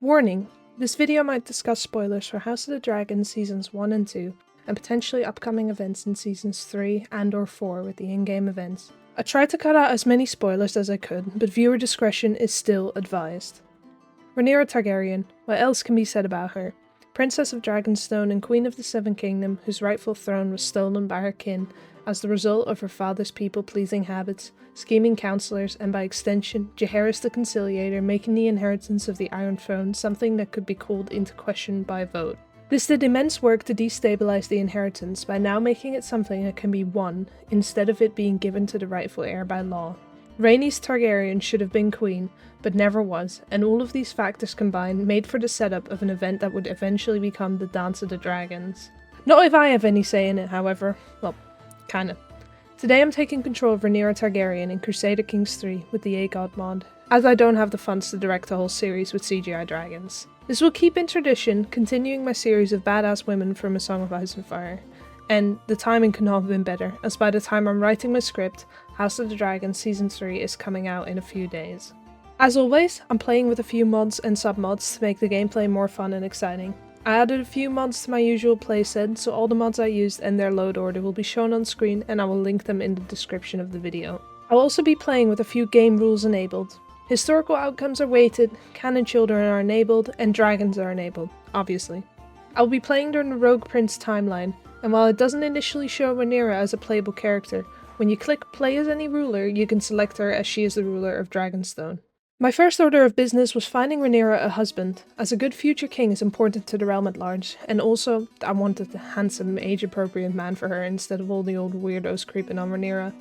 Warning: this video might discuss spoilers for House of the Dragon Seasons 1 and 2, and potentially upcoming events in Seasons 3 and/or 4 with the in-game events. I tried to cut out as many spoilers as I could, but viewer discretion is still advised. Rhaenyra Targaryen, what else can be said about her? Princess of Dragonstone and Queen of the Seven Kingdom, whose rightful throne was stolen by her kin as the result of her father's people-pleasing habits, scheming counselors, and by extension, Jaehaerys the Conciliator making the inheritance of the Iron Throne something that could be called into question by vote. This did immense work to destabilize the inheritance by now making it something that can be won, instead of it being given to the rightful heir by law. Rhaenys Targaryen should have been queen, but never was, and all of these factors combined made for the setup of an event that would eventually become the Dance of the Dragons. Not if I have any say in it, however. Well, kinda. Today I'm taking control of Rhaenyra Targaryen in Crusader Kings 3 with the AGOT mod, as I don't have the funds to direct a whole series with CGI dragons. This will keep in tradition, continuing my series of badass women from A Song of Ice and Fire. And the timing could not have been better, as by the time I'm writing my script, House of the Dragon Season 3 is coming out in a few days. As always, I'm playing with a few mods and sub-mods to make the gameplay more fun and exciting. I added a few mods to my usual playset, so all the mods I used and their load order will be shown on screen, and I will link them in the description of the video. I'll also be playing with a few game rules enabled. Historical outcomes are weighted, canon children are enabled, and dragons are enabled, obviously. I will be playing during the Rogue Prince timeline, and while it doesn't initially show Rhaenyra as a playable character, when you click play as any ruler, you can select her as she is the ruler of Dragonstone. My first order of business was finding Rhaenyra a husband, as a good future king is important to the realm at large, and also I wanted a handsome, age-appropriate man for her instead of all the old weirdos creeping on Rhaenyra.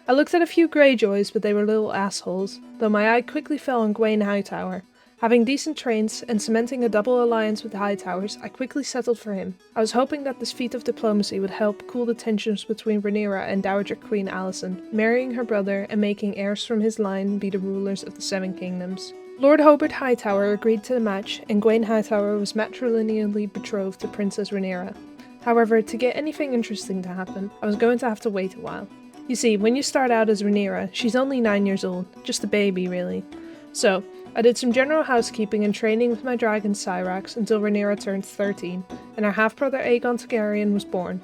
I looked at a few Greyjoys, but they were little assholes, though my eye quickly fell on Gwaine Hightower. Having decent trains and cementing a double alliance with the Hightowers, I quickly settled for him. I was hoping that this feat of diplomacy would help cool the tensions between Rhaenyra and Dowager Queen Alicent, marrying her brother and making heirs from his line be the rulers of the Seven Kingdoms. Lord Hobart Hightower agreed to the match, and Gwaine Hightower was matrilineally betrothed to Princess Rhaenyra. However, to get anything interesting to happen, I was going to have to wait a while. You see, when you start out as Rhaenyra, she's only 9 years old, just a baby really. So, I did some general housekeeping and training with my dragon Cyrax until Rhaenyra turned 13, and our half-brother Aegon Targaryen was born.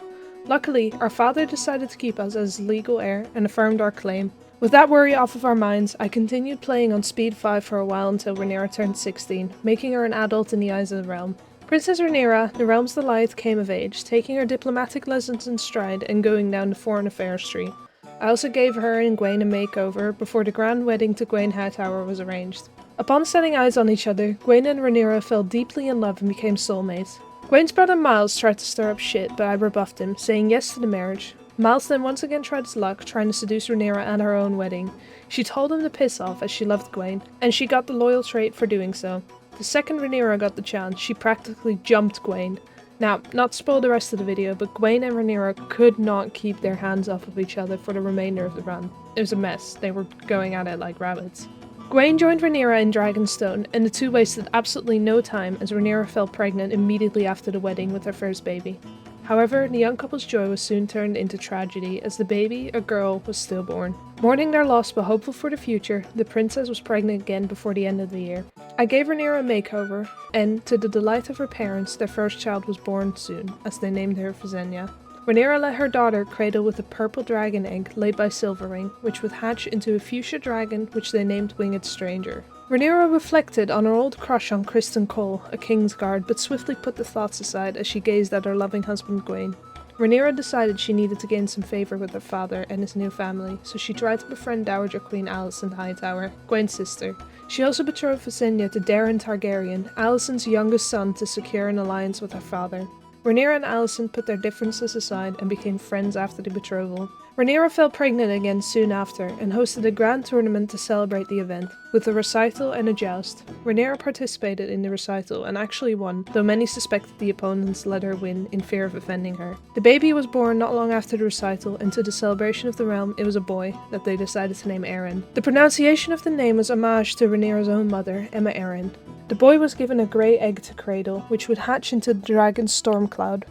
Luckily, our father decided to keep us as legal heir and affirmed our claim. With that worry off of our minds, I continued playing on speed 5 for a while until Rhaenyra turned 16, making her an adult in the eyes of the realm. Princess Rhaenyra, the realm's delight, came of age, taking her diplomatic lessons in stride and going down the foreign affairs street. I also gave her and Gwaine a makeover before the grand wedding to Gwaine Hightower was arranged. Upon setting eyes on each other, Gwaine and Rhaenyra fell deeply in love and became soulmates. Gwaine's brother Miles tried to stir up shit, but I rebuffed him, saying yes to the marriage. Miles then once again tried his luck, trying to seduce Rhaenyra at her own wedding. She told him to piss off as she loved Gwaine, and she got the loyal trait for doing so. The second Rhaenyra got the chance, she practically jumped Gwaine. Now, not to spoil the rest of the video, but Gwaine and Rhaenyra could not keep their hands off of each other for the remainder of the run. It was a mess, they were going at it like rabbits. Gwaine joined Rhaenyra in Dragonstone, and the two wasted absolutely no time as Rhaenyra fell pregnant immediately after the wedding with her first baby. However, the young couple's joy was soon turned into tragedy as the baby, a girl, was stillborn. Mourning their loss but hopeful for the future, the princess was pregnant again before the end of the year. I gave Rhaenyra a makeover, and to the delight of her parents, their first child was born soon, as they named her Visenya. Rhaenyra let her daughter cradle with a purple dragon egg laid by Silverring, which would hatch into a fuchsia dragon which they named Winged Stranger. Rhaenyra reflected on her old crush on Criston Cole, a Kingsguard, but swiftly put the thoughts aside as she gazed at her loving husband Gwaine. Rhaenyra decided she needed to gain some favor with her father and his new family, so she tried to befriend Dowager Queen Alicent Hightower, Gwaine's sister. She also betrothed Visenya to Daeron Targaryen, Alicent's youngest son, to secure an alliance with her father. Rhaenyra and Alicent put their differences aside and became friends after the betrothal. Rhaenyra fell pregnant again soon after and hosted a grand tournament to celebrate the event, with a recital and a joust. Rhaenyra participated in the recital and actually won, though many suspected the opponents let her win in fear of offending her. The baby was born not long after the recital, and to the celebration of the realm it was a boy that they decided to name Aeron. The pronunciation of the name was homage to Rhaenyra's own mother, Aemma Arryn. The boy was given a grey egg to cradle, which would hatch into the dragon Stormcloud.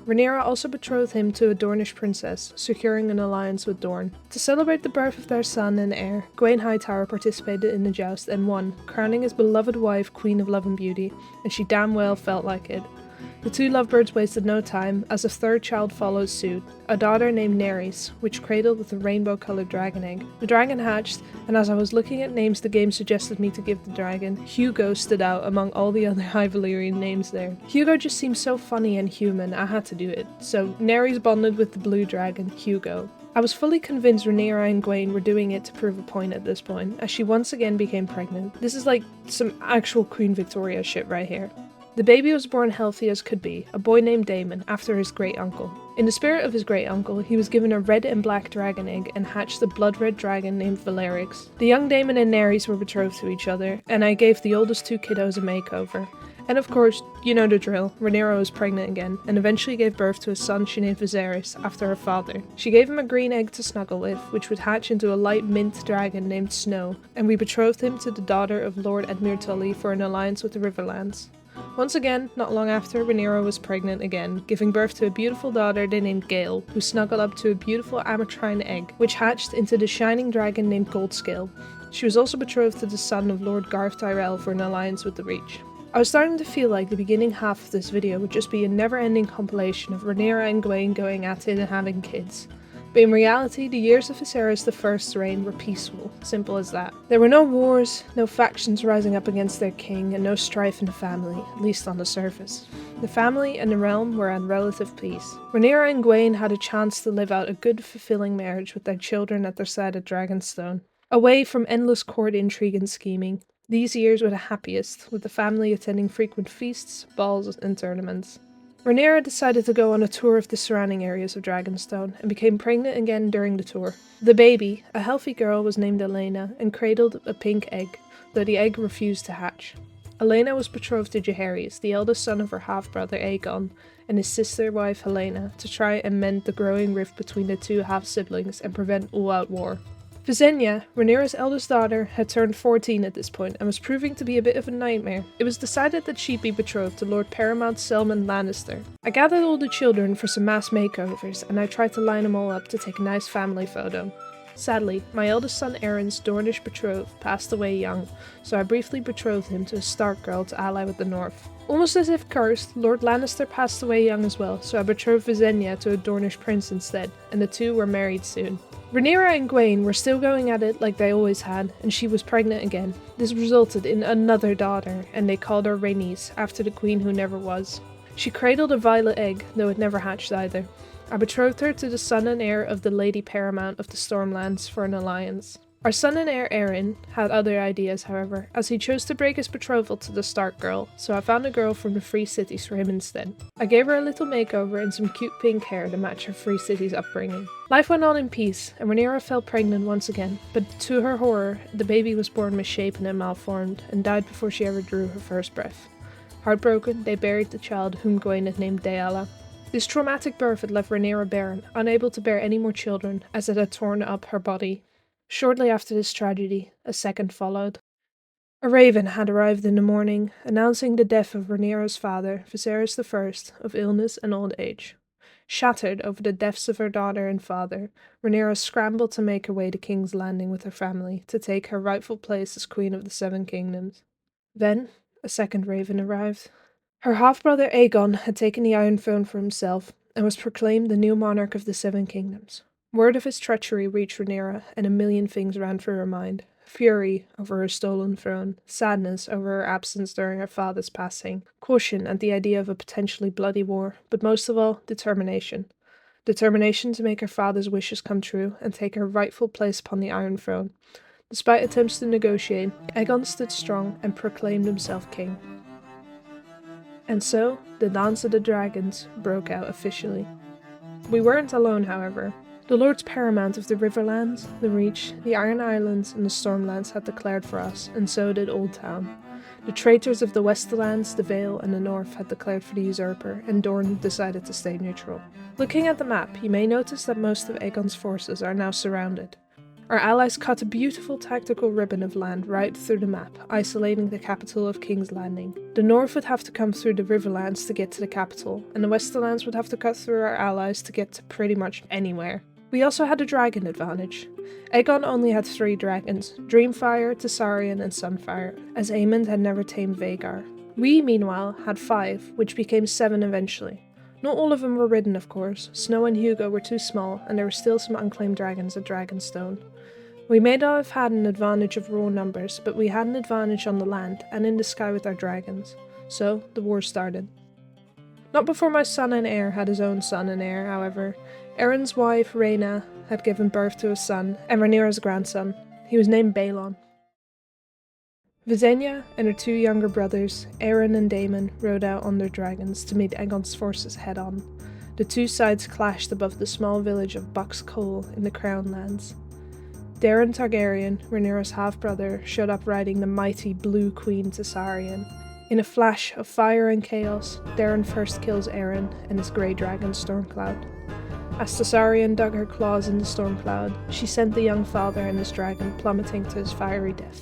Rhaenyra also betrothed him to a Dornish princess, securing an alliance with Dorne. To celebrate the birth of their son and heir, Gwaine Hightower participated in the joust and won, crowning his beloved wife Queen of Love and Beauty, and she damn well felt like it. The two lovebirds wasted no time, as a third child followed suit, a daughter named Daenerys, which cradled with a rainbow-coloured dragon egg. The dragon hatched, and as I was looking at names the game suggested me to give the dragon, Hugo stood out among all the other High Valyrian names there. Hugo just seemed so funny and human, I had to do it, so Daenerys bonded with the blue dragon, Hugo. I was fully convinced Rhaenyra and Gwaine were doing it to prove a point at this point, as she once again became pregnant. This is like some actual Queen Victoria shit right here. The baby was born healthy as could be, a boy named Daemon, after his great-uncle. In the spirit of his great-uncle, he was given a red and black dragon egg and hatched a blood-red dragon named Valerix. The young Daemon and Daenerys were betrothed to each other, and I gave the oldest two kiddos a makeover. And of course, you know the drill, Rhaenyra was pregnant again, and eventually gave birth to a son she named Viserys, after her father. She gave him a green egg to snuggle with, which would hatch into a light mint dragon named Snow, and we betrothed him to the daughter of Lord Edmure Tully for an alliance with the Riverlands. Once again, not long after, Rhaenyra was pregnant again, giving birth to a beautiful daughter they named Gale, who snuggled up to a beautiful ametrine egg, which hatched into the shining dragon named Goldscale. She was also betrothed to the son of Lord Garth Tyrell for an alliance with the Reach. I was starting to feel like the beginning half of this video would just be a never-ending compilation of Rhaenyra and Gwaine going at it and having kids. But in reality, the years of Viserys I's reign were peaceful, simple as that. There were no wars, no factions rising up against their king, and no strife in the family, at least on the surface. The family and the realm were at relative peace. Rhaenyra and Gwaine had a chance to live out a good, fulfilling marriage with their children at their side at Dragonstone. Away from endless court intrigue and scheming, these years were the happiest, with the family attending frequent feasts, balls, and tournaments. Rhaenyra decided to go on a tour of the surrounding areas of Dragonstone, and became pregnant again during the tour. The baby, a healthy girl, was named Elena, and cradled a pink egg, though the egg refused to hatch. Elena was betrothed to Jaehaerys, the eldest son of her half-brother Aegon, and his sister-wife Helena, to try and mend the growing rift between the two half-siblings and prevent all-out war. Visenya, Rhaenyra's eldest daughter, had turned 14 at this point and was proving to be a bit of a nightmare. It was decided that she'd be betrothed to Lord Paramount Selman Lannister. I gathered all the children for some mass makeovers, and I tried to line them all up to take a nice family photo. Sadly, my eldest son Aeron's Dornish betrothed passed away young, so I briefly betrothed him to a Stark girl to ally with the North. Almost as if cursed, Lord Lannister passed away young as well, so I betrothed Visenya to a Dornish prince instead, and the two were married soon. Rhaenyra and Gwaine were still going at it like they always had, and she was pregnant again. This resulted in another daughter, and they called her Rhaenys, after the queen who never was. She cradled a violet egg, though it never hatched either. I betrothed her to the son and heir of the Lady Paramount of the Stormlands for an alliance. Our son and heir Aeron had other ideas, however, as he chose to break his betrothal to the Stark girl, so I found a girl from the Free Cities for him instead. I gave her a little makeover and some cute pink hair to match her Free Cities upbringing. Life went on in peace, and Rhaenyra fell pregnant once again, but to her horror, the baby was born misshapen and malformed, and died before she ever drew her first breath. Heartbroken, they buried the child, whom Gwaine had named Daella. This traumatic birth had left Rhaenyra barren, unable to bear any more children, as it had torn up her body. Shortly after this tragedy, a second followed. A raven had arrived in the morning, announcing the death of Rhaenyra's father, Viserys I, of illness and old age. Shattered over the deaths of her daughter and father, Rhaenyra scrambled to make her way to King's Landing with her family, to take her rightful place as Queen of the Seven Kingdoms. Then, a second raven arrived. Her half-brother Aegon had taken the Iron Throne for himself, and was proclaimed the new monarch of the Seven Kingdoms. Word of his treachery reached Rhaenyra, and a million things ran through her mind. Fury over her stolen throne, sadness over her absence during her father's passing, caution at the idea of a potentially bloody war, but most of all, determination. Determination to make her father's wishes come true, and take her rightful place upon the Iron Throne. Despite attempts to negotiate, Aegon stood strong and proclaimed himself king. And so, the Dance of the Dragons broke out officially. We weren't alone, however. The Lords Paramount of the Riverlands, the Reach, the Iron Islands, and the Stormlands had declared for us, and so did Old Town. The traitors of the Westlands, the Vale, and the North had declared for the usurper, and Dorne decided to stay neutral. Looking at the map, you may notice that most of Aegon's forces are now surrounded. Our allies cut a beautiful tactical ribbon of land right through the map, isolating the capital of King's Landing. The north would have to come through the Riverlands to get to the capital, and the Westerlands would have to cut through our allies to get to pretty much anywhere. We also had a dragon advantage. Aegon only had 3 dragons, Dreamfire, Tessarion and Sunfire, as Aemond had never tamed Vhagar. We, meanwhile, had 5, which became 7 eventually. Not all of them were ridden, of course. Snow and Hugo were too small, and there were still some unclaimed dragons at Dragonstone. We may not have had an advantage of raw numbers, but we had an advantage on the land and in the sky with our dragons. So, the war started. Not before my son and heir had his own son and heir, however. Aeron's wife, Rhaena, had given birth to a son, and Rhaenyra's grandson. He was named Balon. Visenya and her 2 younger brothers, Aeron and Daemon, rode out on their dragons to meet Aegon's forces head-on. The 2 sides clashed above the small village of Buck's Cole in the Crown Lands. Daeron Targaryen, Rhaenyra's half-brother, showed up riding the mighty Blue Queen Tessarion. In a flash of fire and chaos, Daeron first kills Aeron and his grey dragon Stormcloud. As Tessarion dug her claws in the Stormcloud, she sent the young father and his dragon plummeting to his fiery death.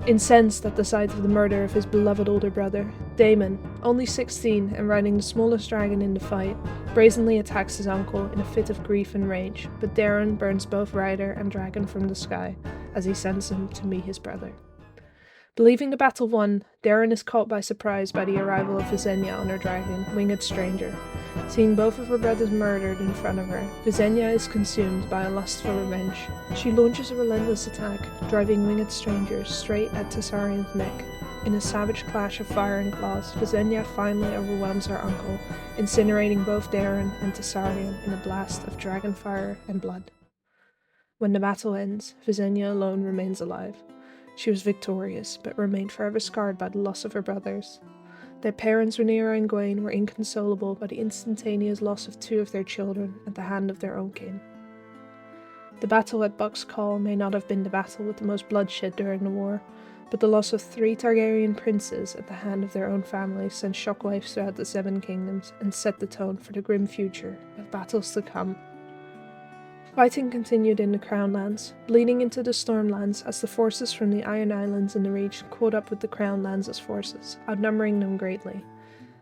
Incensed at the sight of the murder of his beloved older brother, Daemon, only 16 and riding the smallest dragon in the fight, brazenly attacks his uncle in a fit of grief and rage, but Daeron burns both rider and dragon from the sky as he sends him to meet his brother. Believing the battle won, Daeron is caught by surprise by the arrival of Visenya on her dragon, Winged Stranger. Seeing both of her brothers murdered in front of her, Visenya is consumed by a lust for revenge. She launches a relentless attack, driving Winged Stranger straight at Tessarion's neck. In a savage clash of fire and claws, Visenya finally overwhelms her uncle, incinerating both Daeron and Tessarion in a blast of dragon fire and blood. When the battle ends, Visenya alone remains alive. She was victorious, but remained forever scarred by the loss of her brothers. Their parents, Rhaenyra and Gwaine, were inconsolable by the instantaneous loss of 2 of their children at the hand of their own kin. The battle at Buck's Call may not have been the battle with the most bloodshed during the war, but the loss of 3 Targaryen princes at the hand of their own families sent shockwaves throughout the 7 kingdoms and set the tone for the grim future of battles to come. Fighting continued in the Crown Lands, bleeding into the Stormlands as the forces from the Iron Islands in the region caught up with the Crown Lands' forces, outnumbering them greatly.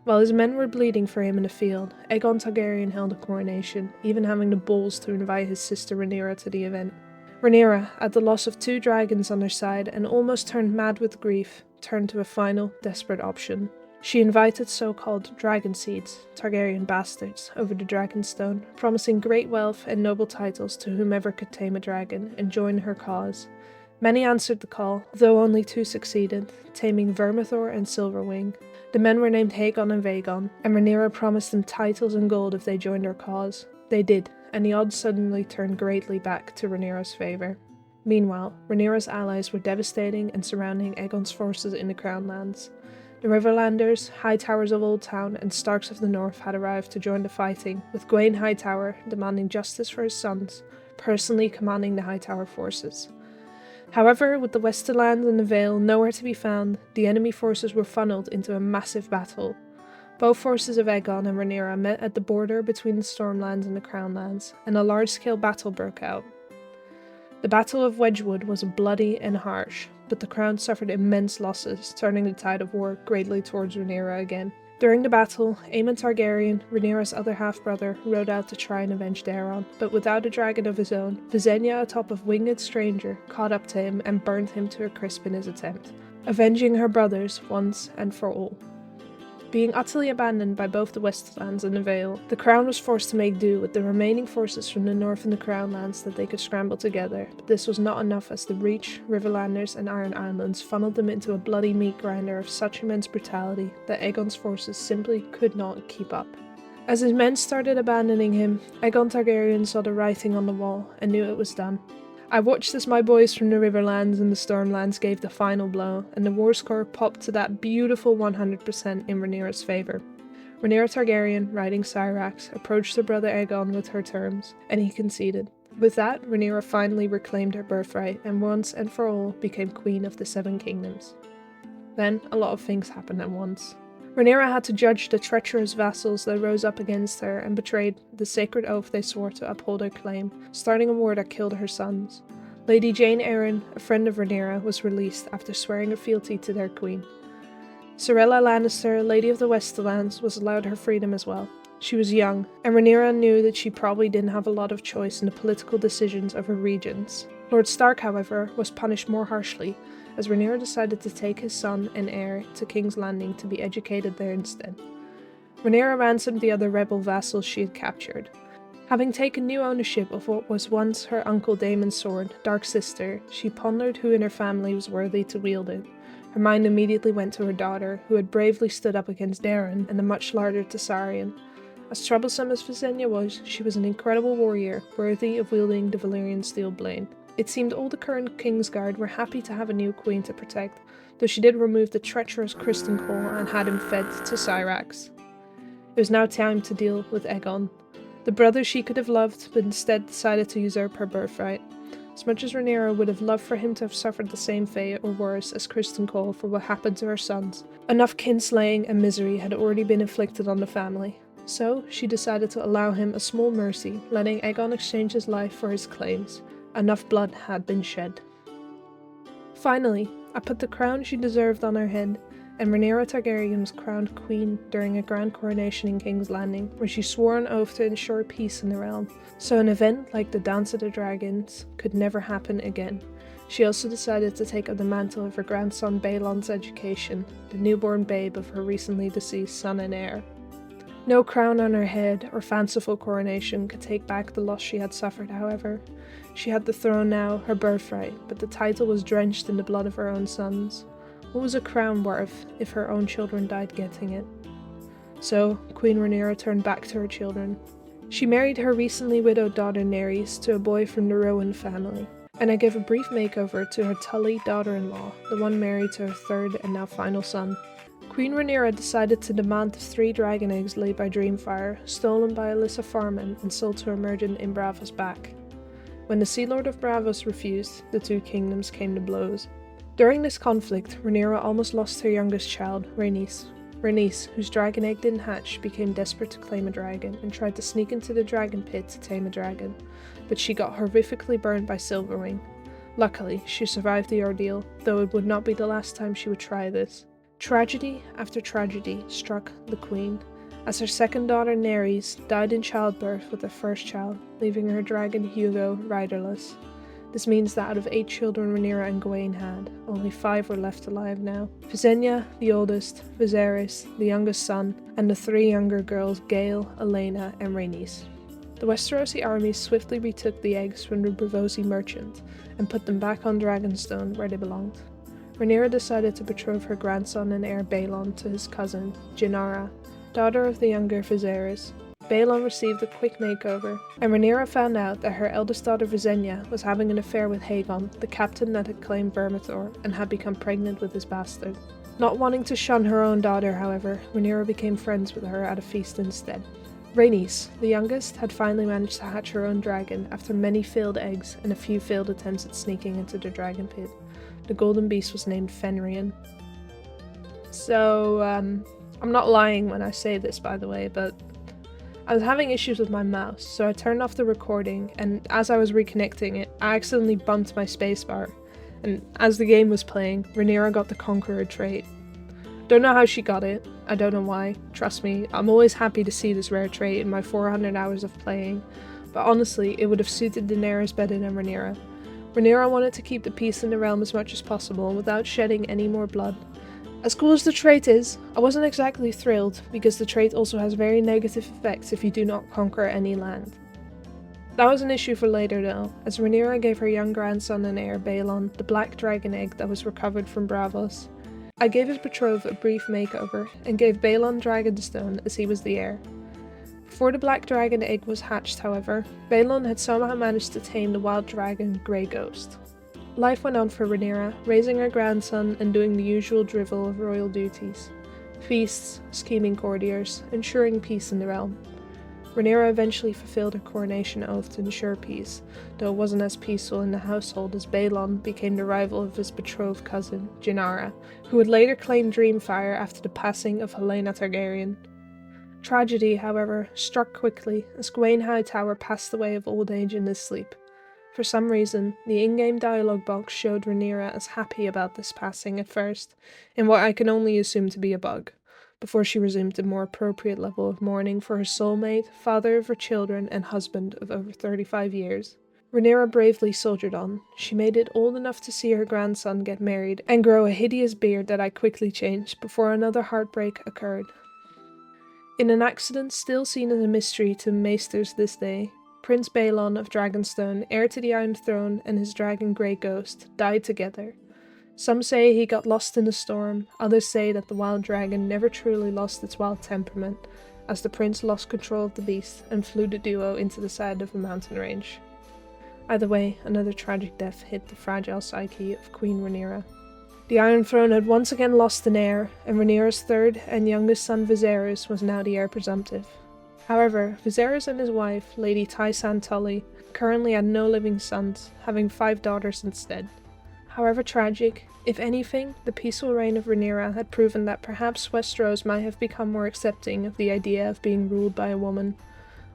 While his men were bleeding for him in the field, Aegon Targaryen held a coronation, even having the balls to invite his sister Rhaenyra to the event. Rhaenyra, at the loss of 2 dragons on her side and almost turned mad with grief, turned to a final, desperate option. She invited so-called dragon seeds, Targaryen bastards, over the Dragonstone, promising great wealth and noble titles to whomever could tame a dragon and join her cause. Many answered the call, though only 2 succeeded, taming Vermithor and Silverwing. The men were named Haegon and Vaegon, and Rhaenyra promised them titles and gold if they joined her cause. They did, and the odds suddenly turned greatly back to Rhaenyra's favour. Meanwhile, Rhaenyra's allies were devastating and surrounding Aegon's forces in the Crown Lands. The Riverlanders, Hightowers of Old Town, and Starks of the North had arrived to join the fighting, with Gwaine Hightower demanding justice for his sons, personally commanding the Hightower forces. However, with the Westerlands and the Vale nowhere to be found, the enemy forces were funneled into a massive battle. Both forces of Aegon and Rhaenyra met at the border between the Stormlands and the Crown Lands, and a large-scale battle broke out. The Battle of Wedgewood was bloody and harsh, but the Crown suffered immense losses, turning the tide of war greatly towards Rhaenyra again. During the battle, Aemond Targaryen, Rhaenyra's other half-brother, rode out to try and avenge Daeron, but without a dragon of his own, Visenya atop of Winged Stranger caught up to him and burned him to a crisp in his attempt, avenging her brothers once and for all. Being utterly abandoned by both the Westerlands and the Vale, the Crown was forced to make do with the remaining forces from the North and the Crown Lands that they could scramble together, but this was not enough as the Reach, Riverlanders and Iron Islands funneled them into a bloody meat grinder of such immense brutality that Aegon's forces simply could not keep up. As his men started abandoning him, Aegon Targaryen saw the writing on the wall and knew it was done. I watched as my boys from the Riverlands and the Stormlands gave the final blow, and the war score popped to that beautiful 100% in Rhaenyra's favour. Rhaenyra Targaryen, riding Syrax, approached her brother Aegon with her terms, and he conceded. With that, Rhaenyra finally reclaimed her birthright, and once and for all became Queen of the 7 Kingdoms. Then, a lot of things happened at once. Rhaenyra had to judge the treacherous vassals that rose up against her and betrayed the sacred oath they swore to uphold her claim, starting a war that killed her sons. Lady Jane Eyre, a friend of Rhaenyra, was released after swearing her fealty to their queen. Cerella Lannister, Lady of the Westerlands, was allowed her freedom as well. She was young, and Rhaenyra knew that she probably didn't have a lot of choice in the political decisions of her regions. Lord Stark, however, was punished more harshly, as Rhaenyra decided to take his son and heir to King's Landing to be educated there instead. Rhaenyra ransomed the other rebel vassals she had captured. Having taken new ownership of what was once her uncle Daemon's sword, Dark Sister, she pondered who in her family was worthy to wield it. Her mind immediately went to her daughter, who had bravely stood up against Daeron and the much larger Targaryen. As troublesome as Visenya was, she was an incredible warrior, worthy of wielding the Valyrian steel blade. It seemed all the current Kingsguard were happy to have a new queen to protect, though she did remove the treacherous Criston Cole and had him fed to Syrax. It was now time to deal with Aegon, the brother she could have loved, but instead decided to usurp her birthright. As much as Rhaenyra would have loved for him to have suffered the same fate, or worse, as Criston Cole for what happened to her sons, enough kinslaying and misery had already been inflicted on the family. So, she decided to allow him a small mercy, letting Aegon exchange his life for his claims. Enough blood had been shed. Finally, I put the crown she deserved on her head, and Rhaenyra Targaryen was crowned queen during a grand coronation in King's Landing, where she swore an oath to ensure peace in the realm, so an event like the Dance of the Dragons could never happen again. She also decided to take up the mantle of her grandson Balon's education, the newborn babe of her recently deceased son and heir. No crown on her head or fanciful coronation could take back the loss she had suffered, however. She had the throne now, her birthright, but the title was drenched in the blood of her own sons. What was a crown worth if her own children died getting it? So, Queen Rhaenyra turned back to her children. She married her recently widowed daughter Daenerys to a boy from the Rowan family, and I gave a brief makeover to her Tully daughter-in-law, the one married to her third and now final son. Queen Rhaenyra decided to demand the 3 dragon eggs laid by Dreamfire, stolen by Alyssa Farman and sold to her merchant in Braavos back. When the Sea Lord of Braavos refused, the 2 kingdoms came to blows. During this conflict, Rhaenyra almost lost her youngest child, Rhaenys. Rhaenys, whose dragon egg didn't hatch, became desperate to claim a dragon and tried to sneak into the dragon pit to tame a dragon, but she got horrifically burned by Silverwing. Luckily, she survived the ordeal, though it would not be the last time she would try this. Tragedy after tragedy struck the queen, as her second daughter Daenerys died in childbirth with her first child, leaving her dragon Hugo riderless. This means that out of 8 children Rhaenyra and Gawain had, only 5 were left alive now. Visenya, the oldest, Viserys, the youngest son, and the 3 younger girls Gale, Aelena, and Rhaenys. The Westerosi armies swiftly retook the eggs from the Braavosi merchant and put them back on Dragonstone where they belonged. Rhaenyra decided to betroth her grandson and heir Balon to his cousin, Rhaenyra, daughter of the younger Viserys. Balon received a quick makeover, and Rhaenyra found out that her eldest daughter Visenya was having an affair with Haegon, the captain that had claimed Vermithor, and had become pregnant with his bastard. Not wanting to shun her own daughter, however, Rhaenyra became friends with her at a feast instead. Rhaenys, the youngest, had finally managed to hatch her own dragon after many failed eggs and a few failed attempts at sneaking into the dragon pit. The golden beast was named Fenryen. So, I'm not lying when I say this, by the way, but I was having issues with my mouse, so I turned off the recording, and as I was reconnecting it, I accidentally bumped my spacebar, and as the game was playing, Rhaenyra got the Conqueror trait. Don't know how she got it, I don't know why, trust me, I'm always happy to see this rare trait in my 400 hours of playing, but honestly, it would have suited Daenerys better than Rhaenyra. Rhaenyra wanted to keep the peace in the realm as much as possible without shedding any more blood. As cool as the trait is, I wasn't exactly thrilled, because the trait also has very negative effects if you do not conquer any land. That was an issue for later though, as Rhaenyra gave her young grandson and heir Balon the black dragon egg that was recovered from Braavos. I gave his betrothed a brief makeover, and gave Balon Dragonstone as he was the heir. Before the black dragon egg was hatched, however, Balon had somehow managed to tame the wild dragon Grey Ghost. Life went on for Rhaenyra, raising her grandson and doing the usual drivel of royal duties. Feasts, scheming courtiers, ensuring peace in the realm. Rhaenyra eventually fulfilled her coronation oath to ensure peace, though it wasn't as peaceful in the household as Balon became the rival of his betrothed cousin, Rhaenyra, who would later claim Dreamfire after the passing of Rhaenyra Targaryen. Tragedy, however, struck quickly as Gwaine Hightower passed away of old age in his sleep. For some reason, the in-game dialogue box showed Rhaenyra as happy about this passing at first, in what I can only assume to be a bug, before she resumed a more appropriate level of mourning for her soulmate, father of her children, and husband of over 35 years. Rhaenyra bravely soldiered on. She made it old enough to see her grandson get married and grow a hideous beard that I quickly changed before another heartbreak occurred. In an accident still seen as a mystery to maesters this day, Prince Balon of Dragonstone, heir to the Iron Throne, and his dragon Grey Ghost died together. Some say he got lost in a storm, others say that the wild dragon never truly lost its wild temperament, as the prince lost control of the beast and flew the duo into the side of a mountain range. Either way, another tragic death hit the fragile psyche of Queen Rhaenyra. The Iron Throne had once again lost an heir, and Rhaenyra's third and youngest son Viserys was now the heir presumptive. However, Viserys and his wife, Lady Tysan Tully, currently had no living sons, having 5 daughters instead. However tragic, if anything, the peaceful reign of Rhaenyra had proven that perhaps Westeros might have become more accepting of the idea of being ruled by a woman.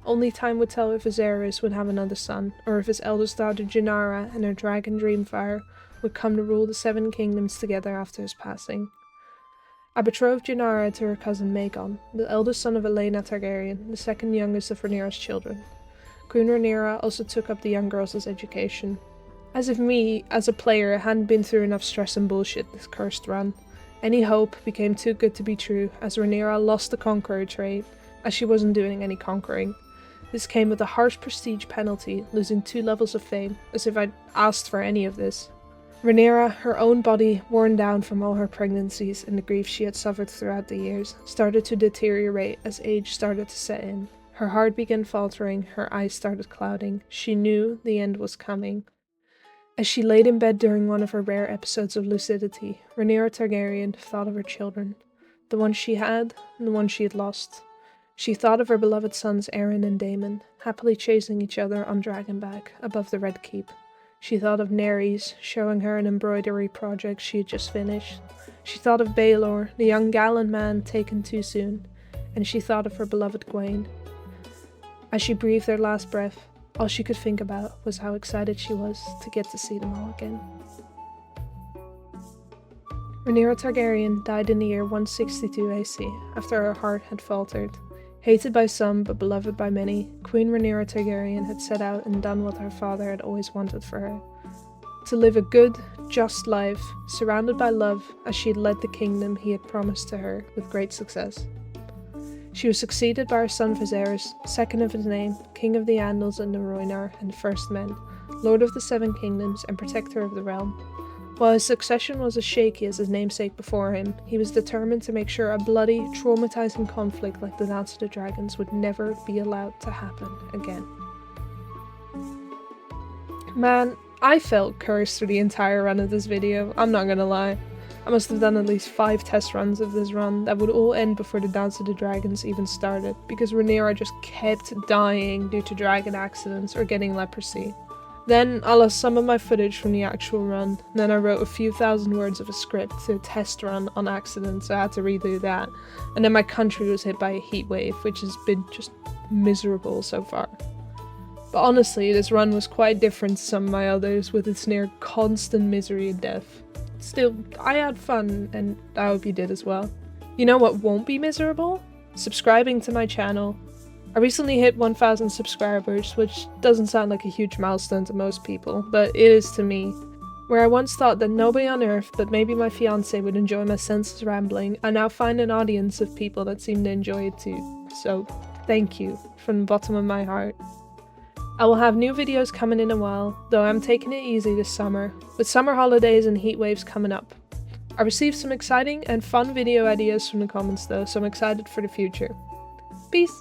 Only time would tell if Viserys would have another son, or if his eldest daughter Rhaenyra and her dragon Dreamfire would come to rule the 7 kingdoms together after his passing. I betrothed Rhaenyra to her cousin Maegor, the eldest son of Rhaenyra Targaryen, the second youngest of Rhaenyra's children. Queen Rhaenyra also took up the young girls' education. As if me, as a player, hadn't been through enough stress and bullshit this cursed run. Any hope became too good to be true, as Rhaenyra lost the Conqueror trait, as she wasn't doing any conquering. This came with a harsh prestige penalty, losing 2 levels of fame, as if I'd asked for any of this. Rhaenyra, her own body, worn down from all her pregnancies and the grief she had suffered throughout the years, started to deteriorate as age started to set in. Her heart began faltering, her eyes started clouding. She knew the end was coming. As she laid in bed during one of her rare episodes of lucidity, Rhaenyra Targaryen thought of her children. The ones she had, and the ones she had lost. She thought of her beloved sons Aeron and Daemon, happily chasing each other on Dragonback above the Red Keep. She thought of Daenerys, showing her an embroidery project she had just finished. She thought of Baelor, the young gallant man taken too soon. And she thought of her beloved Gwaine. As she breathed her last breath, all she could think about was how excited she was to get to see them all again. Rhaenyra Targaryen died in the year 162 AC, after her heart had faltered. Hated by some, but beloved by many, Queen Rhaenyra Targaryen had set out and done what her father had always wanted for her. To live a good, just life, surrounded by love, as she had led the kingdom he had promised to her with great success. She was succeeded by her son Viserys, second of his name, King of the Andals and the Rhoynar and First Men, Lord of the 7 Kingdoms and Protector of the Realm. While his succession was as shaky as his namesake before him, he was determined to make sure a bloody, traumatizing conflict like the Dance of the Dragons would never be allowed to happen again. Man, I felt cursed through the entire run of this video, I'm not gonna lie. I must have done at least 5 test runs of this run that would all end before the Dance of the Dragons even started, because Rhaenyra just kept dying due to dragon accidents or getting leprosy. Then I lost some of my footage from the actual run, and then I wrote a few thousand words of a script to a test run on accident, so I had to redo that. And then my country was hit by a heat wave, which has been just miserable so far. But honestly, this run was quite different to some of my others, with its near constant misery and death. Still, I had fun, and I hope you did as well. You know what won't be miserable? Subscribing to my channel. I recently hit 1,000 subscribers, which doesn't sound like a huge milestone to most people, but it is to me. Where I once thought that nobody on earth but maybe my fiancé would enjoy my senseless rambling, I now find an audience of people that seem to enjoy it too. So, thank you, from the bottom of my heart. I will have new videos coming in a while, though I'm taking it easy this summer, with summer holidays and heat waves coming up. I received some exciting and fun video ideas from the comments though, so I'm excited for the future. Peace!